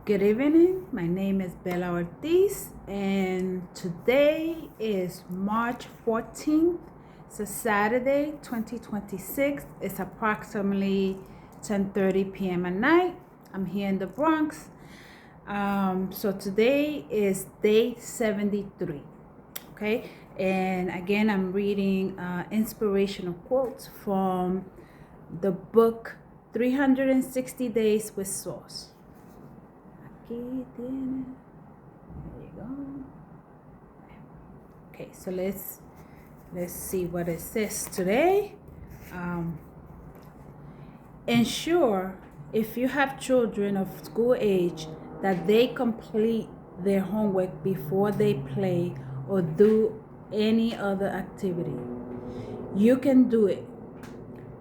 Good evening. My name is Bella Ortiz, and today is March 14th. It's a Saturday, 2026. It's approximately 10:30 p.m. at night. I'm here in the Bronx. So today is day 73. Okay, and again, I'm reading inspirational quotes from the book 360 Days with Source. There you go. Okay, so let's see what it says today. Ensure, if you have children of school age, that they complete their homework before they play or do any other activity. You can do it.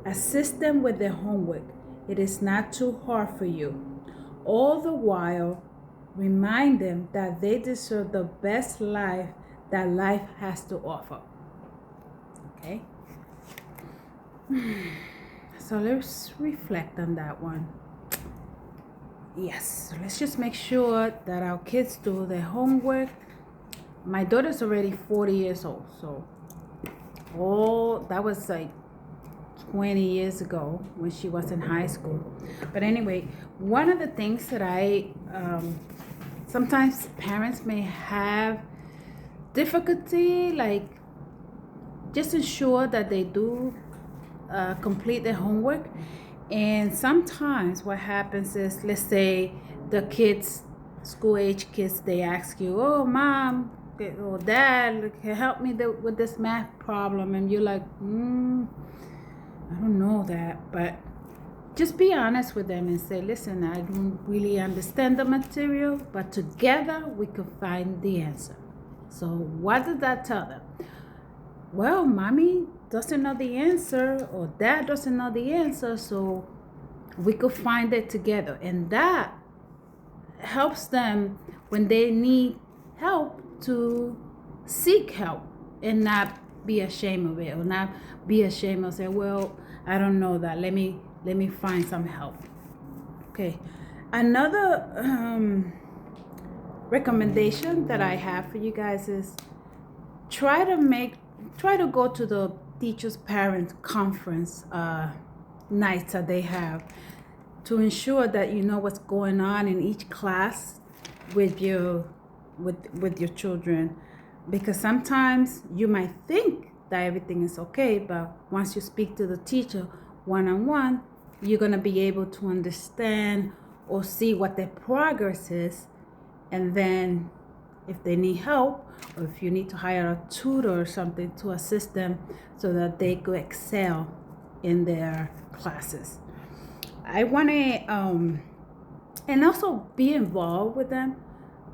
Assist them with their homework. It is not too hard for you. All the while, remind them that they deserve the best life that life has to offer. Okay? So let's reflect on that one. Yes, so let's just make sure that our kids do their homework. My daughter's already 40 years old, so that was like 20 years ago when she was in high school. But anyway, one of the things that sometimes parents may have difficulty, like just ensure that they do complete their homework. And sometimes what happens is, let's say the kids, school age kids, they ask you, oh, mom or dad, can you help me with this math problem? And you're like, I don't know that, but just be honest with them and say, listen, I don't really understand the material, but together we can find the answer. So what did that tell them? Well, mommy doesn't know the answer, or dad doesn't know the answer, so we could find it together. And that helps them when they need help to seek help and not be ashamed of it, or not be ashamed of say, well, I don't know that. Let me find some help. Okay. Another recommendation that I have for you guys is try to go to the teachers parent conference nights that they have, to ensure that you know what's going on in each class with your children, because sometimes you might think that everything is okay, but once you speak to the teacher one-on-one, you're going to be able to understand or see what their progress is. And then if they need help, or if you need to hire a tutor or something to assist them so that they could excel in their classes. I want to and also be involved with them.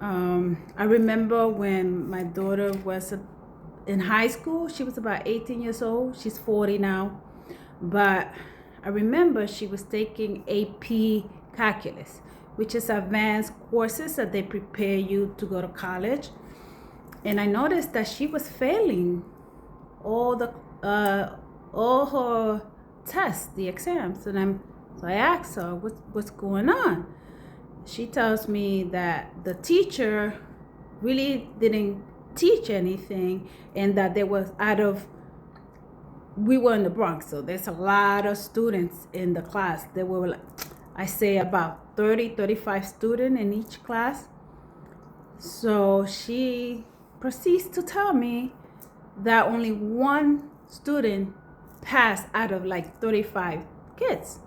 I remember when my daughter was in high school, she was about 18 years old. She's 40 now. But I remember she was taking AP calculus, which is advanced courses that they prepare you to go to college. And I noticed that she was failing all her tests, the exams. So I asked her, what's going on? She tells me that the teacher really didn't teach anything, and that there was we were in the Bronx, so there's a lot of students in the class. There were, I say, about 35 students in each class. So she proceeds to tell me that only one student passed out of like 35 kids.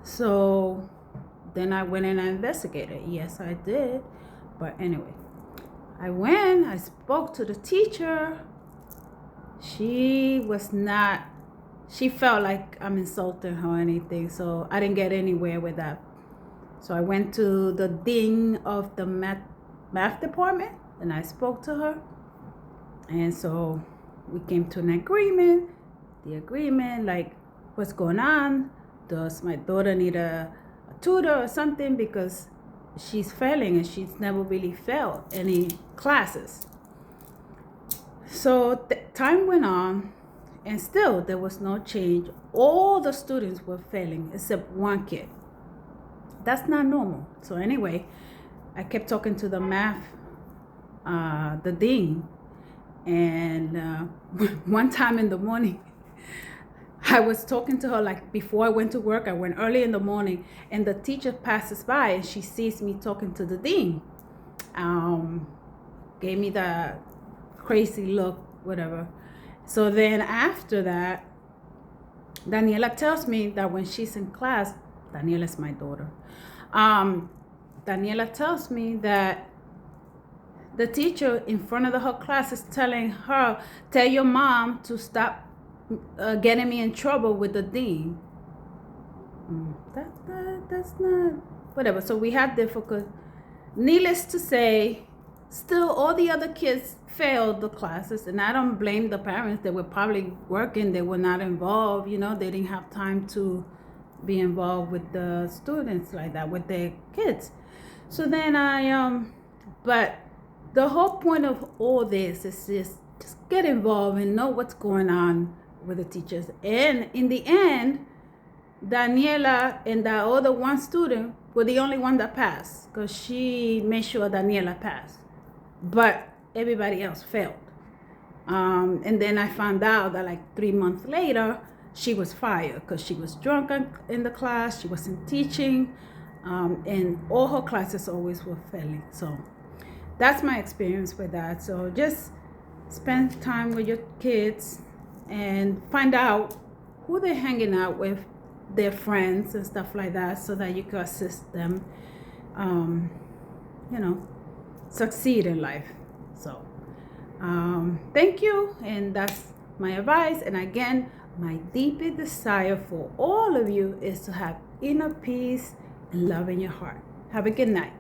So then I went and I investigated. Yes, I did. But anyway, I spoke to the teacher. She felt like I'm insulting her or anything, so I didn't get anywhere with that. So I went to the dean of the math department and I spoke to her. And so we came to an agreement. The agreement, like, what's going on? Does my daughter need a tutor or something, because she's failing and she's never really failed any classes. So time went on, and still there was no change. All the students were failing except one kid. That's not normal. So anyway, I kept talking to the math, the dean. And one time in the morning, I was talking to her, like before I went to work. I went early in the morning, and the teacher passes by and she sees me talking to the dean. Gave me the crazy look, whatever. So then after that, Daniela tells me that when she's in class, Daniela's my daughter. Daniela tells me that the teacher in front of the whole class is telling her, tell your mom to stop getting me in trouble with the dean. That's not, whatever. So we had difficult. Needless to say, still all the other kids failed the classes, and I don't blame the parents. They were probably working. They were not involved. You know, they didn't have time to be involved with the students like that, with their kids. So then but the whole point of all this is just get involved and know what's going on with the teachers. And in the end, Daniela and the other one student were the only one that passed, because she made sure Daniela passed. But everybody else failed. And then I found out that like 3 months later, she was fired because she was drunk in the class. She wasn't teaching. And all her classes always were failing. So that's my experience with that. So just spend time with your kids and find out who they're hanging out with, their friends and stuff like that, so that you can assist them, succeed in life. So thank you, and that's my advice. And again, my deepest desire for all of you is to have inner peace and love in your heart. Have a good night.